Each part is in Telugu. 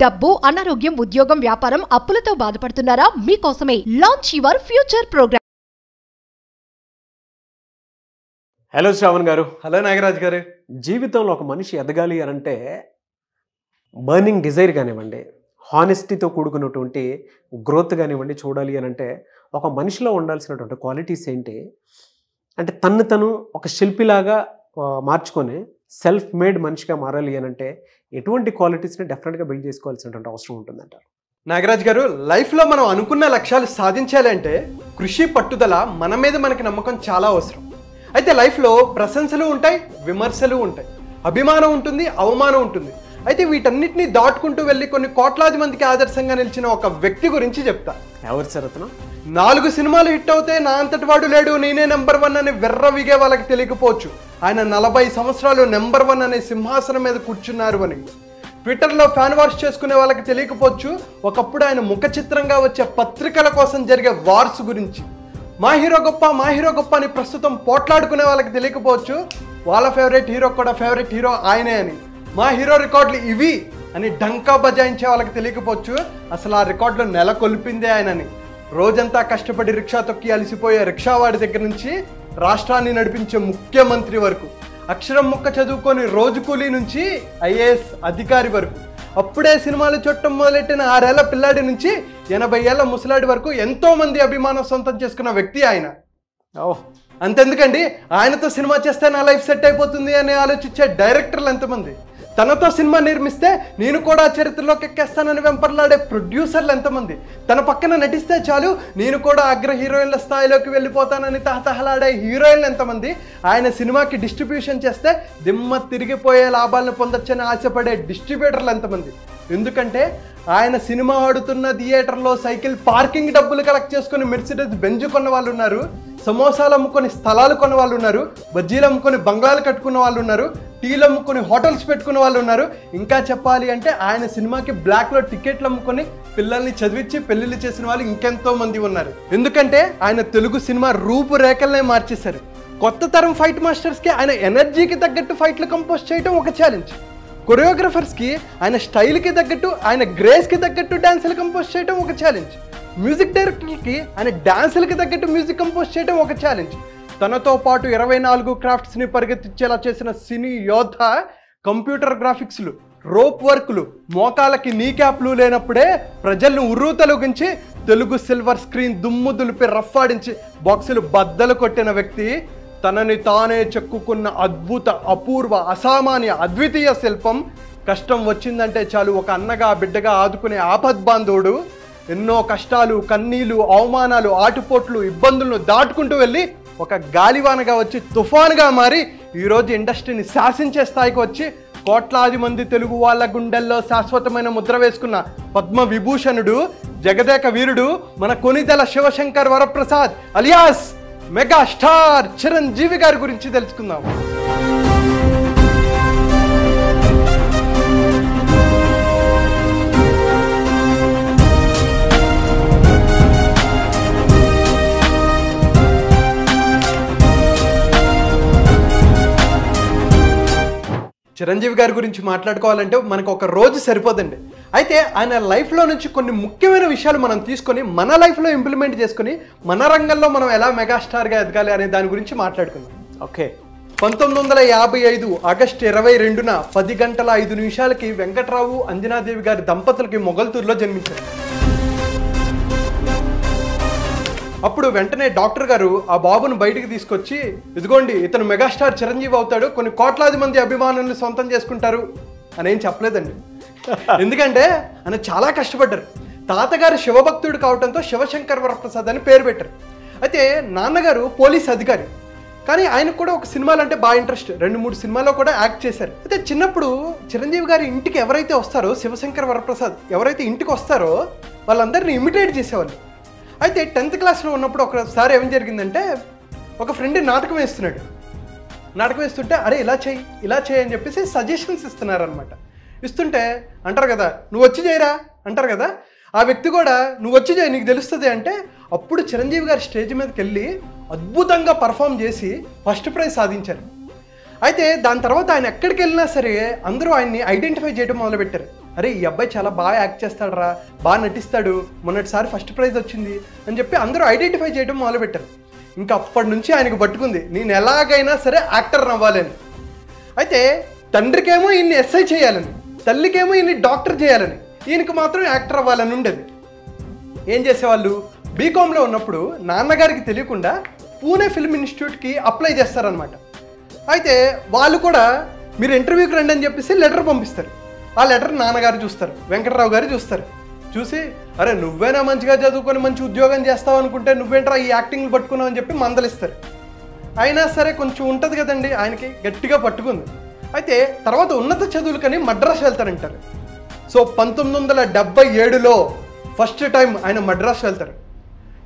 డబ్బు, అనారోగ్యం, ఉద్యోగం, వ్యాపారం, అప్పులతో బాధపడుతున్నారా? మీకోసమే launch your future programme. Hello Shravan garu. Hello Nagaraj గారు. జీవితంలో ఒక మనిషి ఎదగాలి అని అంటే బర్నింగ్ డిజైర్ కానివ్వండి, హానెస్టీతో కూడుకున్నటువంటి గ్రోత్ కానివ్వండి చూడాలి అని అంటే ఒక మనిషిలో ఉండాల్సినటువంటి క్వాలిటీస్ ఏంటి అంటే తను ఒక శిల్పిలాగా మార్చుకొని సెల్ఫ్ మేడ్ మనిషిగా మారాలి అని అంటే ఎటువంటి క్వాలిటీస్ని డెఫినెట్గా బిల్డ్ చేసుకోవాల్సినటువంటి అవసరం ఉంటుందంటారు? నాగరాజ్ గారు, లైఫ్లో మనం అనుకున్న లక్ష్యాలు సాధించాలి అంటే కృషి, పట్టుదల, మన మీద మనకి నమ్మకం చాలా అవసరం. అయితే లైఫ్లో ప్రశంసలు ఉంటాయి, విమర్శలు ఉంటాయి, అభిమానం ఉంటుంది, అవమానం ఉంటుంది. అయితే వీటన్నిటిని దాటుకుంటూ వెళ్ళి కొన్ని కోట్లాది మందికి ఆదర్శంగా నిలిచిన ఒక వ్యక్తి గురించి చెప్తా. ఎవరు సార్ అతను? 4 సినిమాలు హిట్ అవుతే నా అంతటి వాడు లేడు, నేనే నెంబర్ 1 అని వెర్రవిగే వాళ్ళకి తెలియకపోవచ్చు. ఆయన 40 సంవత్సరాలు నెంబర్ 1 అనే సింహాసనం మీద కూర్చున్నారు అని ట్విట్టర్లో ఫ్యాన్ వార్స్ చేసుకునే వాళ్ళకి తెలియకపోవచ్చు. ఒకప్పుడు ఆయన ముఖ చిత్రంగా వచ్చే పత్రికల కోసం జరిగే వార్స్ గురించి మా హీరో గొప్ప అని ప్రస్తుతం పోట్లాడుకునే వాళ్ళకి తెలియకపోవచ్చు. వాళ్ళ ఫేవరెట్ హీరో కూడా ఫేవరెట్ హీరో ఆయనే అని, మా హీరో రికార్డులు ఇవి అని డంకా బజాయించే వాళ్ళకి తెలియకపోవచ్చు. అసలు ఆ రికార్డులు నెలకొల్పిందే ఆయనని. రోజంతా కష్టపడి రిక్షా తొక్కి అలసిపోయే రిక్షావాడి దగ్గర నుంచి రాష్ట్రాన్ని నడిపించే ముఖ్యమంత్రి వరకు, అక్షరం ముక్క చదువుకొని రోజు కూలీ నుంచి ఐఏఎస్ అధికారి వరకు, అప్పుడే సినిమాలు చూడటం మొదలెట్టిన 6 ఏళ్ల పిల్లాడి నుంచి 80 ఏళ్ల ముసలాడి వరకు ఎంతో మంది అభిమానం సొంతం చేసుకున్న వ్యక్తి ఆయన. అంతెందుకండి, ఆయనతో సినిమా చేస్తే నా లైఫ్ సెట్ అయిపోతుంది అని ఆలోచించే డైరెక్టర్లు ఎంతమంది, తనతో సినిమా నిర్మిస్తే నేను కూడా చరిత్రలోకి ఎక్కేస్తానని వెంపర్లాడే ప్రొడ్యూసర్లు ఎంతమంది, తన పక్కన నటిస్తే చాలు నేను కూడా అగ్ర హీరోయిన్ల స్థాయిలోకి వెళ్ళిపోతానని తహతహలాడే హీరోయిన్లు ఎంతమంది, ఆయన సినిమాకి డిస్ట్రిబ్యూషన్ చేస్తే దిమ్మ తిరిగిపోయే లాభాలను పొందొచ్చని ఆశపడే డిస్ట్రిబ్యూటర్లు ఎంతమంది. ఎందుకంటే ఆయన సినిమా ఆడుతున్న థియేటర్లో సైకిల్ పార్కింగ్ డబ్బులు కలెక్ట్ చేసుకుని మెర్సిడెస్ బెంజ్ కొన్న వాళ్ళు ఉన్నారు, సమోసాలు అమ్ముకొని స్థలాలు కొన్న వాళ్ళు ఉన్నారు, బజ్జీలు అమ్ముకొని బంగ్లాలు కట్టుకున్న వాళ్ళు ఉన్నారు, టీలు అమ్ముకొని హోటల్స్ పెట్టుకున్న వాళ్ళు ఉన్నారు. ఇంకా చెప్పాలి అంటే ఆయన సినిమాకి బ్లాక్లో టికెట్లు అమ్ముకొని పిల్లల్ని చదివించి పెళ్లిళ్ళు చేసిన వాళ్ళు ఇంకెంతో మంది ఉన్నారు. ఎందుకంటే ఆయన తెలుగు సినిమా రూపురేఖలనే మార్చేశారు. కొత్త తరం ఫైట్ మాస్టర్స్కి ఆయన ఎనర్జీకి తగ్గట్టు ఫైట్లు కంపోజ్ చేయడం ఒక ఛాలెంజ్, కొరియోగ్రఫర్స్కి ఆయన స్టైల్కి తగ్గట్టు, ఆయన గ్రేస్కి తగ్గట్టు డ్యాన్సులు కంపోజ్ చేయడం ఒక ఛాలెంజ్, మ్యూజిక్ డైరెక్టర్కి ఆయన డ్యాన్సులకి తగ్గట్టు మ్యూజిక్ కంపోజ్ చేయడం ఒక ఛాలెంజ్. తనతో పాటు 24 క్రాఫ్ట్స్ని పరిగెత్తించేలా చేసిన సినీ యోధ కంప్యూటర్ గ్రాఫిక్స్లు, రోప్ వర్క్లు, మోకాలకి నీ క్యాప్లు లేనప్పుడే ప్రజలను ఉర్రూతలుగించి తెలుగు సిల్వర్ స్క్రీన్ దుమ్ము దులిపి రఫ్ఫాడించి బాక్సులు బద్దలు కొట్టిన వ్యక్తి, తనని తానే చెక్కుకున్న అద్భుత, అపూర్వ, అసామాన్య, అద్వితీయ శిల్పం. కష్టం వచ్చిందంటే చాలు ఒక అన్నగా బిడ్డగా ఆదుకునే ఆపద్బాంధవుడు. ఎన్నో కష్టాలు, కన్నీళ్లు, అవమానాలు, ఆటుపోట్లు, ఇబ్బందులను దాటుకుంటూ వెళ్ళి ఒక గాలివానగా వచ్చి తుఫానుగా మారి ఈరోజు ఇండస్ట్రీని శాసించే స్థాయికి వచ్చి కోట్లాది మంది తెలుగు వాళ్ళ గుండెల్లో శాశ్వతమైన ముద్ర వేసుకున్న పద్మ విభూషణుడు, జగదేక వీరుడు మన Konidela Sivasankar Varaprasad alias mega star Chiranjeevi గారి గురించి తెలుసుకుందాం. చిరంజీవి గారి గురించి మాట్లాడుకోవాలంటే మనకు ఒక రోజు సరిపోదండి. అయితే ఆయన లైఫ్లో నుంచి కొన్ని ముఖ్యమైన విషయాలు మనం తీసుకొని మన లైఫ్లో ఇంప్లిమెంట్ చేసుకొని మన రంగంలో మనం ఎలా మెగాస్టార్గా ఎదగాలి అనే దాని గురించి మాట్లాడుకుందాం. ఓకే. 1955 ఆగస్టు 22న 10 గంటల 5 నిమిషాలకి వెంకట్రావు, అంజనాదేవి గారి దంపతులకి మొగల్తూరులో జన్మించారు. అప్పుడు వెంటనే డాక్టర్ గారు ఆ బాబును బయటికి తీసుకొచ్చి, ఇదిగోండి ఇతను మెగాస్టార్ చిరంజీవి అవుతాడు, కొన్ని కోట్లాది మంది అభిమానులను సొంతం చేసుకుంటారు అని ఏం చెప్పలేదండి. ఎందుకంటే ఆయన చాలా కష్టపడ్డారు. తాతగారు శివభక్తుడు కావడంతో శివశంకర్ వరప్రసాద్ అని పేరు పెట్టారు. అయితే నాన్నగారు పోలీస్ అధికారి, కానీ ఆయనకు కూడా ఒక సినిమాలు అంటే బాగా ఇంట్రెస్ట్. 2-3 సినిమాల్లో కూడా యాక్ట్ చేశారు. అయితే చిన్నప్పుడు చిరంజీవి గారి ఇంటికి ఎవరైతే వస్తారో, శివశంకర్ వరప్రసాద్ ఎవరైతే ఇంటికి వస్తారో వాళ్ళందరినీ ఇమిటేట్ చేసేవాళ్ళు. అయితే 10th క్లాస్లో ఉన్నప్పుడు ఒకసారి ఏం జరిగిందంటే, ఒక ఫ్రెండ్ నాటకం వేస్తున్నాడు. నాటకం వేస్తుంటే అరే ఇలా చేయి అని చెప్పేసి సజెషన్స్ ఇస్తున్నారనమాట. ఇస్తుంటే అంటారు కదా, నువ్వు వచ్చి చేయరా అంటారు కదా, ఆ వ్యక్తి కూడా నువ్వు వచ్చి చేయి నీకు తెలుస్తుంది అంటే, అప్పుడు చిరంజీవి గారు స్టేజ్ మీదకి వెళ్ళి అద్భుతంగా పర్ఫామ్ చేసి ఫస్ట్ ప్రైజ్ సాధించారు. అయితే దాని తర్వాత ఆయన ఎక్కడికి వెళ్ళినా సరే అందరూ ఆయన్ని ఐడెంటిఫై చేయడం మొదలుపెట్టారు. అరే ఈ అబ్బాయి చాలా బాగా యాక్ట్ చేస్తాడు రా, బాగా నటిస్తాడు, మొన్నటిసారి ఫస్ట్ ప్రైజ్ వచ్చింది అని చెప్పి అందరూ ఐడెంటిఫై చేయడం మొదలుపెట్టారు. ఇంకా అప్పటి నుంచి ఆయనకు పట్టుకుంది నేను ఎలాగైనా సరే యాక్టర్ అవ్వాలని. అయితే తండ్రికేమో ఈయన్ని ఎస్ఐ చేయాలని, తల్లికేమో ఈయన్ని డాక్టర్ చేయాలని, ఈయనకి మాత్రం యాక్టర్ అవ్వాలని ఉండేది. ఏం చేసేవాళ్ళు, బీకామ్లో ఉన్నప్పుడు నాన్నగారికి తెలియకుండా పూణే ఫిల్మ్ ఇన్స్టిట్యూట్కి అప్లై చేస్తారనమాట. అయితే వాళ్ళు కూడా మీరు ఇంటర్వ్యూకి రండి అని చెప్పేసి లెటర్ పంపిస్తారు. ఆ లెటర్ నాన్నగారు చూస్తారు, వెంకటరావు గారు చూస్తారు. చూసి అరే నువ్వేనా మంచిగా చదువుకొని మంచి ఉద్యోగం చేస్తావు అనుకుంటే నువ్వేంట్రా ఈ యాక్టింగ్లు పట్టుకున్నావు అని చెప్పి మందలిస్తారు. అయినా సరే కొంచెం ఉంటుంది కదండి, ఆయనకి గట్టిగా పట్టుకుంది. అయితే తర్వాత ఉన్నత చదువులకని మద్రాసు వెళ్తారంటారు. సో 1977లో ఫస్ట్ టైం ఆయన మద్రాసు వెళ్తారు.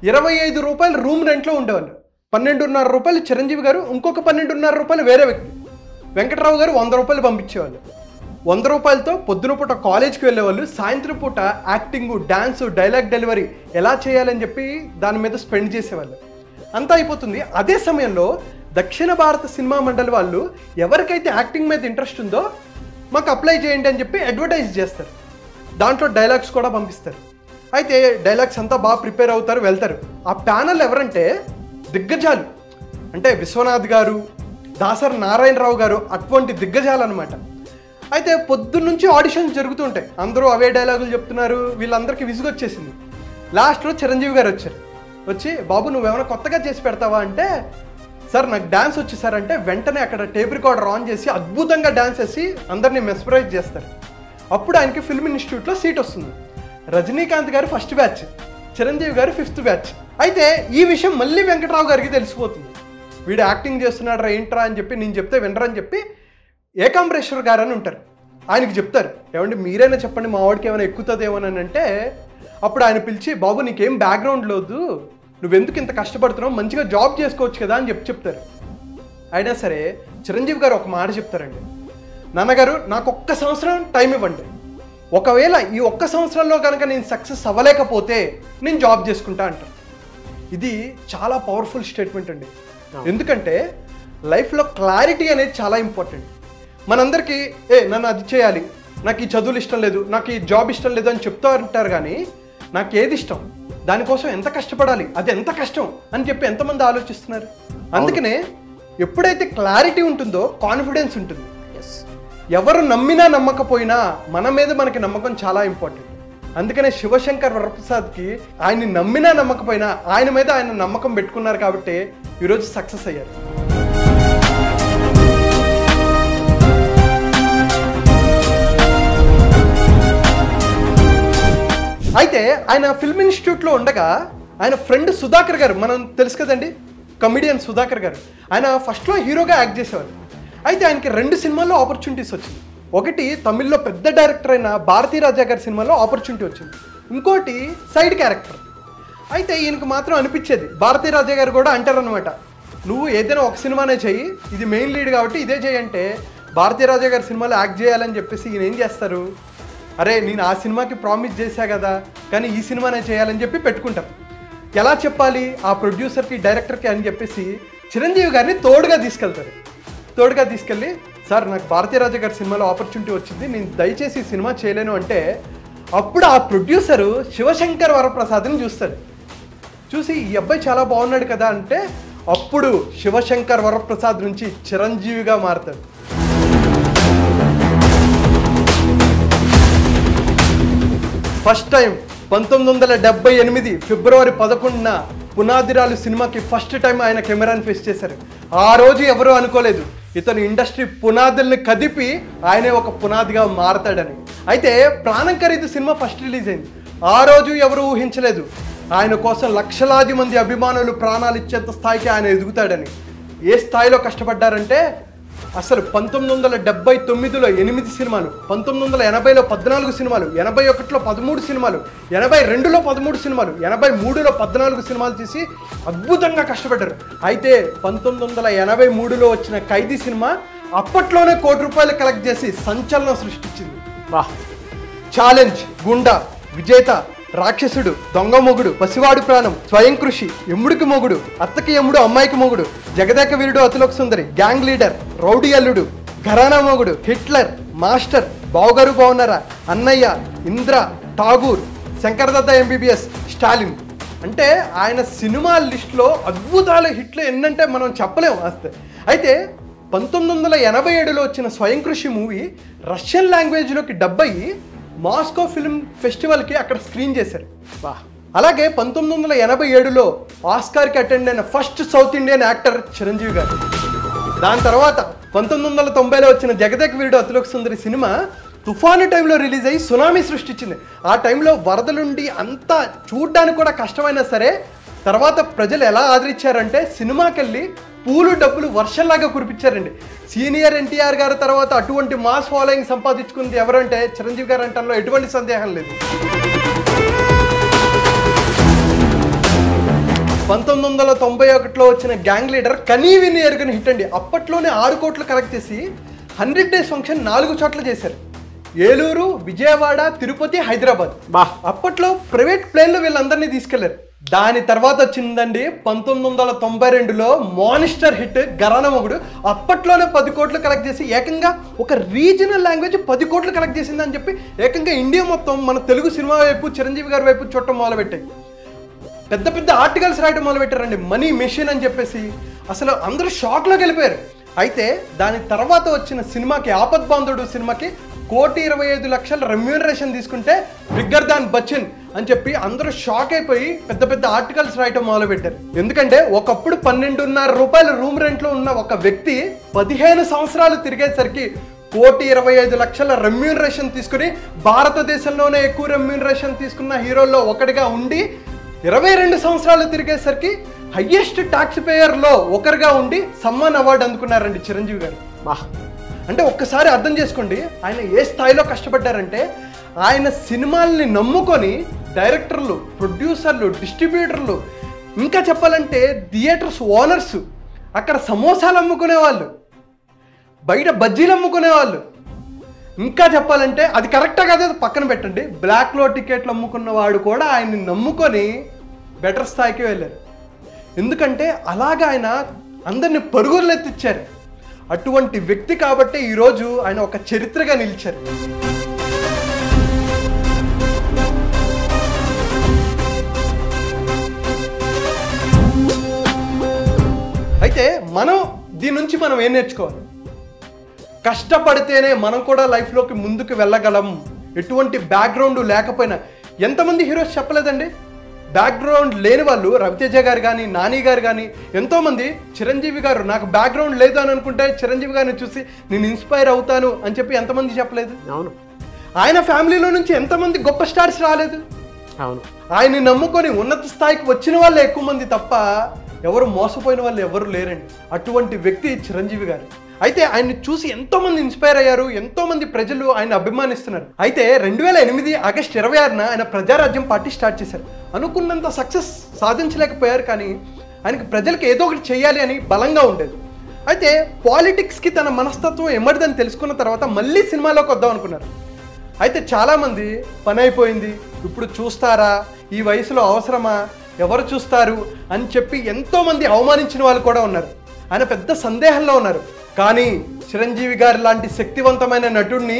25 రూపాయలు రూమ్ రెంట్లో ఉండేవాళ్ళు. 12.5 రూపాయలు చిరంజీవి గారు, ఇంకొక 12.5 రూపాయలు వేరే వ్యక్తి వెంకటరావు గారు 100 రూపాయలు పంపించేవాళ్ళు. 100 రూపాయలతో పొద్దున పూట కాలేజ్కి వెళ్ళేవాళ్ళు, సాయంత్రం పూట యాక్టింగ్, డ్యాన్స్, డైలాగ్ డెలివరీ ఎలా చేయాలని చెప్పి దాని మీద స్పెండ్ చేసేవాళ్ళు. అంతా అయిపోతుంది. అదే సమయంలో దక్షిణ భారత సినిమా మండలి వాళ్ళు ఎవరికైతే యాక్టింగ్ మీద ఇంట్రెస్ట్ ఉందో మాకు అప్లై చేయండి అని చెప్పి అడ్వర్టైజ్ చేస్తారు. దాంట్లో డైలాగ్స్ కూడా పంపిస్తారు. అయితే డైలాగ్స్ అంతా బాగా ప్రిపేర్ అవుతారు, వెళ్తారు. ఆ ప్యానల్ ఎవరంటే దిగ్గజాలు, అంటే విశ్వనాథ్ గారు, దాసరి నారాయణరావు గారు, అటువంటి దిగ్గజాలు అనమాట. అయితే పొద్దున్నుంచి ఆడిషన్స్ జరుగుతుంటాయి, అందరూ అవే డైలాగులు చెప్తున్నారు, వీళ్ళందరికీ విసుగొచ్చేసింది. లాస్ట్లో చిరంజీవి గారు వచ్చారు. వచ్చి బాబు నువ్వేమైనా కొత్తగా చేసి పెడతావా అంటే, సార్ నాకు డ్యాన్స్ వచ్చి సార్ అంటే వెంటనే అక్కడ టేప్ రికార్డర్ ఆన్ చేసి అద్భుతంగా డ్యాన్స్ చేసి అందరినీ మెస్పరైజ్ చేస్తారు. అప్పుడు ఆయనకి ఫిల్మ్ ఇన్స్టిట్యూట్లో సీట్ వస్తుంది. రజనీకాంత్ గారు ఫస్ట్ బ్యాచ్, చిరంజీవి గారు 5th బ్యాచ్. అయితే ఈ విషయం మళ్ళీ వెంకటరావు గారికి తెలిసిపోతుంది. వీడు యాక్టింగ్ చేస్తున్నాడు రా ఏంట్రా అని చెప్పి నేను చెప్తే వినరని చెప్పి ఏకాంబరేశ్వర్ గారు అని ఉంటారు, ఆయనకి చెప్తారు. ఏమంటే మీరైనా చెప్పండి మా వాడికి ఏమైనా ఎక్కుతుందేమోనని అంటే, అప్పుడు ఆయన పిలిచి బాబు నీకేం బ్యాక్గ్రౌండ్ లేదు, నువ్వెందుకు ఇంత కష్టపడుతున్నావు, మంచిగా జాబ్ చేసుకోవచ్చు కదా అని చెప్తారు. అయినా సరే చిరంజీవి గారు ఒక మాట చెప్తారండి, నాన్నగారు నాకు 1 సంవత్సరం టైం ఇవ్వండి, ఒకవేళ ఈ 1 సంవత్సరంలో కనుక నేను సక్సెస్ అవ్వలేకపోతే నేను జాబ్ చేసుకుంటా అంటారు. ఇది చాలా పవర్ఫుల్ స్టేట్మెంట్ అండి. ఎందుకంటే లైఫ్లో క్లారిటీ అనేది చాలా ఇంపార్టెంట్. మనందరికీ నన్ను అది చేయాలి, నాకు ఈ చదువులు ఇష్టం లేదు, నాకు ఈ జాబ్ ఇష్టం లేదు అని చెప్తూ ఉంటారు. కానీ నాకు ఏది ఇష్టం, దానికోసం ఎంత కష్టపడాలి, అది ఎంత కష్టం అని చెప్పి ఎంతమంది ఆలోచిస్తున్నారు. అందుకనే ఎప్పుడైతే క్లారిటీ ఉంటుందో కాన్ఫిడెన్స్ ఉంటుంది. ఎవరు నమ్మినా నమ్మకపోయినా మన మీద మనకి నమ్మకం చాలా ఇంపార్టెంట్. అందుకనే శివశంకర్ వరప్రసాద్కి ఆయన్ని నమ్మినా నమ్మకపోయినా ఆయన మీద ఆయన నమ్మకం పెట్టుకున్నారు కాబట్టి ఈరోజు సక్సెస్ అయ్యారు. అయితే ఆయన ఫిల్మ్ ఇన్స్టిట్యూట్లో ఉండగా ఆయన ఫ్రెండ్ సుధాకర్ గారు, మనం తెలుసు కదండి కమిడియన్ సుధాకర్ గారు, ఆయన ఫస్ట్లో హీరోగా యాక్ట్ చేసేవారు. అయితే ఆయనకి 2 సినిమాల్లో ఆపర్చునిటీస్ వచ్చింది. ఒకటి తమిళ్లో పెద్ద డైరెక్టర్ అయిన భారతీ రాజా గారి సినిమాలో ఆపర్చునిటీ వచ్చింది, ఇంకోటి సైడ్ క్యారెక్టర్. అయితే ఈయనకు మాత్రం అనిపించేది, భారతీ రాజా గారు కూడా అంటారనమాట, నువ్వు ఏదైనా ఒక సినిమానే చెయ్యి, ఇది మెయిన్ లీడ్ కాబట్టి ఇదే చేయంటే భారతీ రాజా గారి సినిమాలో యాక్ట్ చేయాలని చెప్పేసి ఈయన ఏం చేస్తారు, అరే నేను ఆ సినిమాకి ప్రామిస్ చేశా కదా కానీ ఈ సినిమానే చేయాలని చెప్పి పెట్టుకుంటారు. ఎలా చెప్పాలి ఆ ప్రొడ్యూసర్కి డైరెక్టర్కి అని చెప్పేసి చిరంజీవి గారిని తోడుగా తీసుకెళ్తారు. తోడుగా తీసుకెళ్ళి సార్ నాకు భారతీ రాజా గారి సినిమాలో ఆపర్చునిటీ వచ్చింది, నేను దయచేసి ఈ సినిమా చేయలేను అంటే అప్పుడు ఆ ప్రొడ్యూసరు శివశంకర్ వరప్రసాద్ని చూస్తాడు. చూసి ఈ అబ్బాయి చాలా బాగున్నాడు కదా అంటే అప్పుడు శివశంకర్ వరప్రసాద్ నుంచి చిరంజీవిగా మారుతాడు. ఫస్ట్ టైం 1978 ఫిబ్రవరి 11న పునాదిరాలు సినిమాకి ఫస్ట్ టైం ఆయన కెమెరాని ఫేస్ చేశారు. ఆ రోజు ఎవరూ అనుకోలేదు ఇతను ఇండస్ట్రీ పునాదుల్ని కదిపి ఆయనే ఒక పునాదిగా మారతాడని. అయితే ప్రాణం ఖరీదు సినిమా ఫస్ట్ రిలీజ్ అయింది. ఆ రోజు ఎవరు ఊహించలేదు ఆయన కోసం లక్షలాది మంది అభిమానులు ప్రాణాలు ఇచ్చేంత స్థాయికి ఆయన ఎదుగుతాడని. ఏ స్థాయిలో కష్టపడ్డారంటే అసలు 1979లో 8 సినిమాలు, 1980లో 14 సినిమాలు, 81లో 13 సినిమాలు, 82లో 13 సినిమాలు, 83లో 14 సినిమాలు తీసి అద్భుతంగా కష్టపడ్డారు. అయితే 1983లో వచ్చిన ఖైదీ సినిమా అప్పట్లోనే ₹1 కోటి కలెక్ట్ చేసి సంచలనం సృష్టించింది. ఛాలెంజ్, గుండా, విజేత, రాక్షసుడు, దొంగ మొగుడు, పసివాడు ప్రాణం, స్వయం కృషి, ఎమ్ముడికి మొగుడు, అత్తకి ఎమ్ముడు అమ్మాయికి మొగుడు, Jagadeka Veerudu Athiloka Sundari, gang leader, rowdy అల్లుడు, ఘరానా మొగుడు, హిట్లర్, మాస్టర్, బావగారు బాగున్నారా, అన్నయ్య, ఇంద్ర, ఠాగూర్, శంకర్దత్త ఎంబీబీఎస్, స్టాలిన్. అంటే ఆయన సినిమా లిస్టులో అద్భుతాల హిట్లు ఎన్నంటే మనం చెప్పలేము అస్తే. అయితే 1987లో వచ్చిన స్వయం కృషి మూవీ రష్యన్ లాంగ్వేజ్లోకి డబ్ అయ్యి మాస్కో ఫిల్మ్ ఫెస్టివల్కి అక్కడ స్క్రీన్ చేశారు. అలాగే 1987లో ఆస్కార్కి అటెండ్ అయిన first south Indian actor Chiranjeevi గారు. దాని తర్వాత 1990లో వచ్చిన జగదేక వీరుడు అతిలోక సుందరి సినిమా తుఫాను టైంలో రిలీజ్ అయ్యి సునామీ సృష్టించింది. ఆ టైంలో వరదలుండి అంతా చూడ్డానికి కూడా కష్టమైనా సరే తర్వాత ప్రజలు ఎలా ఆదరించారంటే సినిమాకి వెళ్ళి పూలు డబ్బులు వర్షంలాగా కురిపించారండి. సీనియర్ ఎన్టీఆర్ గారి తర్వాత అటువంటి మాస్ ఫాలోయింగ్ సంపాదించుకుంది ఎవరంటే చిరంజీవి గారు అంటంలో ఎటువంటి సందేహం లేదు. 1991లో వచ్చిన గ్యాంగ్ లీడర్ కనీ విని ఎరుగని హిట్ అండి. అప్పట్లోనే 6 కోట్లు కలెక్ట్ చేసి 100 డేస్ ఫంక్షన్ 4 చోట్ల చేశారు. ఏలూరు, విజయవాడ, తిరుపతి, హైదరాబాద్. అప్పట్లో ప్రైవేట్ ప్లేన్లో వీళ్ళందరినీ తీసుకెళ్లారు. దాని తర్వాత వచ్చిందండి 1992లో మానిస్టర్ హిట్ గరానా మొగుడు. అప్పట్లోనే 10 కోట్లు కలెక్ట్ చేసి ఏకంగా ఒక రీజనల్ లాంగ్వేజ్ 10 కోట్లు కలెక్ట్ చేసిందని చెప్పి ఏకంగా ఇండియా మొత్తం మన తెలుగు సినిమా వైపు చిరంజీవి గారి వైపు చూడటం మొదలుపెట్టాయి. పెద్ద పెద్ద ఆర్టికల్స్ రాయటం మొదలుపెట్టారండి, మనీ మెషిన్ అని చెప్పేసి. అసలు అందరూ షాక్లోకి వెళ్ళిపోయారు. అయితే దాని తర్వాత వచ్చిన సినిమాకి ఆపద్బాంధుడు సినిమాకి 1,25,00,000 రెమ్యూనరేషన్ తీసుకుంటే బిగ్గర్ దాన్ బచ్చన్ అని చెప్పి అందరూ షాక్ అయిపోయి పెద్ద పెద్ద ఆర్టికల్స్ రాయటం మొదలుపెట్టారు. ఎందుకంటే ఒకప్పుడు 12.5 రూపాయల రూమ్ రెంట్లో ఉన్న ఒక వ్యక్తి 15 సంవత్సరాలు తిరిగేసరికి 1,25,00,000 రెమ్యూనరేషన్ తీసుకుని భారతదేశంలోనే ఎక్కువ రెమ్యూనరేషన్ తీసుకున్న హీరోల్లో ఒకటిగా ఉండి 22 సంవత్సరాలు తిరిగేసరికి హయ్యెస్ట్ ట్యాక్స్ పేయర్లో ఒకరిగా ఉండి సమ్మాన్ అవార్డు అందుకున్నారండి చిరంజీవి గారు. అంటే ఒక్కసారి అర్థం చేసుకోండి ఆయన ఏ స్థాయిలో కష్టపడ్డారంటే ఆయన సినిమాల్ని నమ్ముకొని డైరెక్టర్లు, ప్రొడ్యూసర్లు, డిస్ట్రిబ్యూటర్లు, ఇంకా చెప్పాలంటే థియేటర్స్ ఓనర్స్, అక్కడ సమోసాలు అమ్ముకునేవాళ్ళు, బయట బజ్జీలు అమ్ముకునేవాళ్ళు, ఇంకా చెప్పాలంటే అది కరెక్టా కాదు పక్కన పెట్టండి, బ్లాక్లో టికెట్లు అమ్ముకున్న వాడు కూడా ఆయన్ని నమ్ముకొని బెటర్ స్థాయికి వెళ్ళారు. ఎందుకంటే అలాగా ఆయన అందరిని పరుగులు ఎత్తిచ్చారు. అటువంటి వ్యక్తి కాబట్టి ఈరోజు ఆయన ఒక చరిత్రగా నిలిచారు. అయితే దీని నుంచి మనం ఏం నేర్చుకోవాలి? కష్టపడితేనే మనం కూడా లైఫ్లోకి ముందుకు వెళ్ళగలం. ఎటువంటి బ్యాక్గ్రౌండ్ లేకపోయినా, ఎంతమంది హీరోస్ చెప్పలేదండి బ్యాక్గ్రౌండ్ లేని వాళ్ళు. రవితేజ గారు కానీ, నాని గారు కానీ, ఎంతోమంది చిరంజీవి గారు నాకు బ్యాక్గ్రౌండ్ లేదు అని అనుకుంటే చిరంజీవి గారిని చూసి నేను ఇన్స్పైర్ అవుతాను అని చెప్పి ఎంతమంది చెప్పలేదు? అవును. ఆయన ఫ్యామిలీలో నుంచి ఎంతమంది గొప్ప స్టార్స్ రాలేదు? అవును. ఆయన్ని నమ్ముకొని ఉన్నత స్థాయికి వచ్చిన వాళ్ళే ఎక్కువ మంది తప్ప ఎవరు మోసపోయిన వాళ్ళు ఎవరు లేరండి. అటువంటి వ్యక్తి చిరంజీవి గారు. అయితే ఆయన్ని చూసి ఎంతోమంది ఇన్స్పైర్ అయ్యారు, ఎంతోమంది ప్రజలు ఆయన అభిమానిస్తున్నారు. అయితే 2008 ఆగస్టు 26న ఆయన ప్రజారాజ్యం పార్టీ స్టార్ట్ చేశారు. అనుకున్నంత సక్సెస్ సాధించలేకపోయారు, కానీ ఆయనకి ప్రజలకు ఏదో ఒకటి చేయాలి అని బలంగా ఉండేది. అయితే పాలిటిక్స్కి తన మనస్తత్వం ఎమడిదని తెలుసుకున్న తర్వాత మళ్ళీ సినిమాలోకి వద్దాం అనుకున్నారు. అయితే చాలామంది పని అయిపోయింది, ఇప్పుడు చూస్తారా, ఈ వయసులో అవసరమా, ఎవరు చూస్తారు అని చెప్పి ఎంతోమంది అవమానించిన వాళ్ళు కూడా ఉన్నారు. ఆయన పెద్ద సందేహంలో ఉన్నారు. కానీ చిరంజీవి గారి లాంటి శక్తివంతమైన నటుడిని,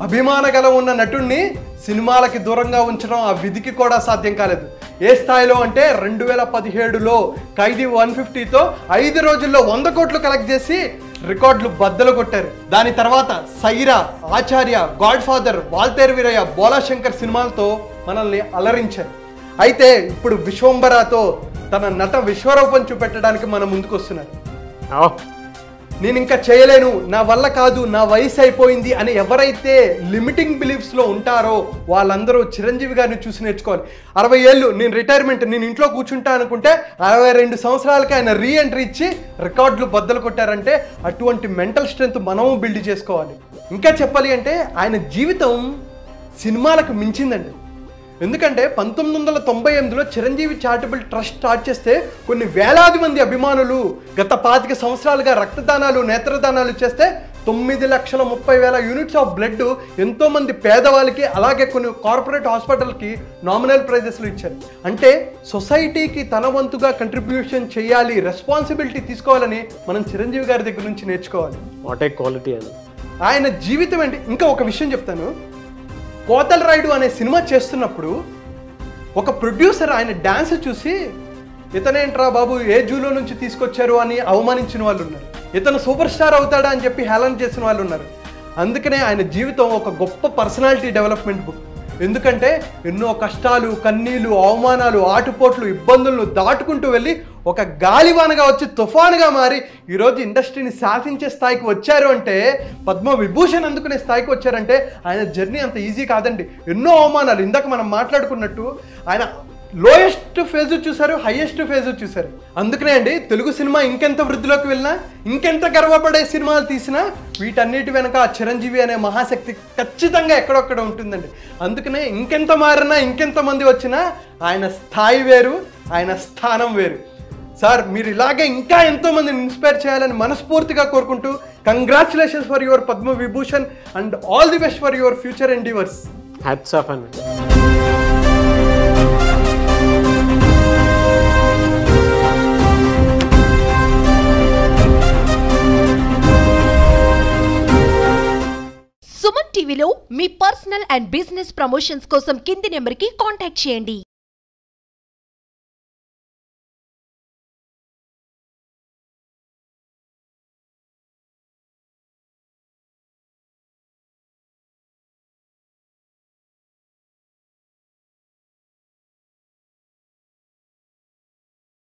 అభిమానగల ఉన్న నటుడిని సినిమాలకి దూరంగా ఉంచడం ఆ విధికి కూడా సాధ్యం కాలేదు. ఏ స్థాయిలో అంటే 2017లో ఖైదీ 150తో 5 రోజుల్లో 100 కోట్లు కలెక్ట్ చేసి రికార్డులు బద్దలు కొట్టారు. దాని తర్వాత సైరా, ఆచార్య, గాడ్ ఫాదర్, వాల్తేరు వీరయ్య, బోలాశంకర్ సినిమాలతో మనల్ని అలరించారు. అయితే ఇప్పుడు విశ్వంబరాతో తన నట విశ్వరూపం చూపెట్టడానికి మన ముందుకు వస్తున్నారు. నేను ఇంకా చేయలేను, నా వల్ల కాదు, నా వయసు అయిపోయింది అని ఎవరైతే లిమిటింగ్ బిలీఫ్స్లో ఉంటారో వాళ్ళందరూ చిరంజీవి గారిని చూసి నేర్చుకోవాలి. 60 ఏళ్ళు నేను రిటైర్మెంట్, నేను ఇంట్లో కూర్చుంటా అనుకుంటే 62 సంవత్సరాలకి ఆయన రీఎంట్రీ ఇచ్చి రికార్డులు బద్దలు కొట్టారంటే అటువంటి మెంటల్ స్ట్రెంత్ మనము బిల్డ్ చేసుకోవాలి. ఇంకా చెప్పాలి అంటే ఆయన జీవితం సినిమాలకు మించిందండి. ఎందుకంటే 1998లో చిరంజీవి చారిటబుల్ ట్రస్ట్ స్టార్ట్ చేస్తే కొన్ని వేలాది మంది అభిమానులు గత 25 సంవత్సరాలుగా రక్తదానాలు, నేత్రదానాలు చేస్తే 9,30,000 యూనిట్స్ ఆఫ్ బ్లడ్ ఎంతోమంది పేదవాళ్ళకి, అలాగే కొన్ని కార్పొరేట్ హాస్పిటల్కి నామినల్ ప్రైజెస్లు ఇచ్చారు. అంటే సొసైటీకి తన వంతుగా కంట్రిబ్యూషన్ చేయాలి, రెస్పాన్సిబిలిటీ తీసుకోవాలని మనం చిరంజీవి గారి దగ్గర నుంచి నేర్చుకోవాలి. వాట్ ఏ క్వాలిటీ అని. ఆయన జీవితం ఏంటి. ఇంకా ఒక విషయం చెప్తాను, కోతల రాయుడు అనే సినిమా చేస్తున్నప్పుడు ఒక ప్రొడ్యూసర్ ఆయన డ్యాన్స్ చూసి ఇతనేంట్రా బాబు ఏ జూలో నుంచి తీసుకొచ్చారు అని అవమానించిన వాళ్ళు ఉన్నారు, ఇతను సూపర్ స్టార్ అవుతాడా అని చెప్పి హేళన చేసిన వాళ్ళు ఉన్నారు. అందుకనే ఆయన జీవితం ఒక గొప్ప పర్సనాలిటీ డెవలప్మెంట్ బుక్. ఎందుకంటే ఎన్నో కష్టాలు, కన్నీళ్ళు, అవమానాలు, ఆటుపోట్లు, ఇబ్బందులను దాటుకుంటూ వెళ్ళి ఒక గాలివానగా వచ్చి తుఫానుగా మారి ఈరోజు ఇండస్ట్రీని శాసించే స్థాయికి వచ్చారు అంటే, పద్మ విభూషణ్ అందుకునే స్థాయికి వచ్చారంటే ఆయన జర్నీ అంత ఈజీ కాదండి. ఎన్నో అవమానాలు, ఇందాక మనం మాట్లాడుకున్నట్టు ఆయన లోయెస్ట్ ఫేజ్ చూశారు, హైయెస్ట్ ఫేజ్ చూశారు. అందుకనే అండి తెలుగు సినిమా ఇంకెంత వృద్ధిలోకి వెళ్ళినా, ఇంకెంత గర్వపడే సినిమాలు తీసినా వీటన్నిటి వెనక ఆ చిరంజీవి అనే మహాశక్తి ఖచ్చితంగా ఎక్కడొక్కడ ఉంటుందండి. అందుకనే ఇంకెంత మారినా, ఇంకెంత మంది వచ్చినా ఆయన స్థాయి వేరు, ఆయన స్థానం వేరు. సార్ మీరు ఇలాగే ఇంకా ఎంతోమందిని ఇన్స్పైర్ చేయాలని మనస్ఫూర్తిగా కోరుకుంటూ, congratulations for your Padma Vibhushan and all the best for your future endeavours. Hats off అండి. సుమన్ టీవీలో మీ పర్సనల్ అండ్ బిజినెస్ ప్రమోషన్స్ కోసం కింది నెంబర్కి కాంటాక్ట్ చేయండి.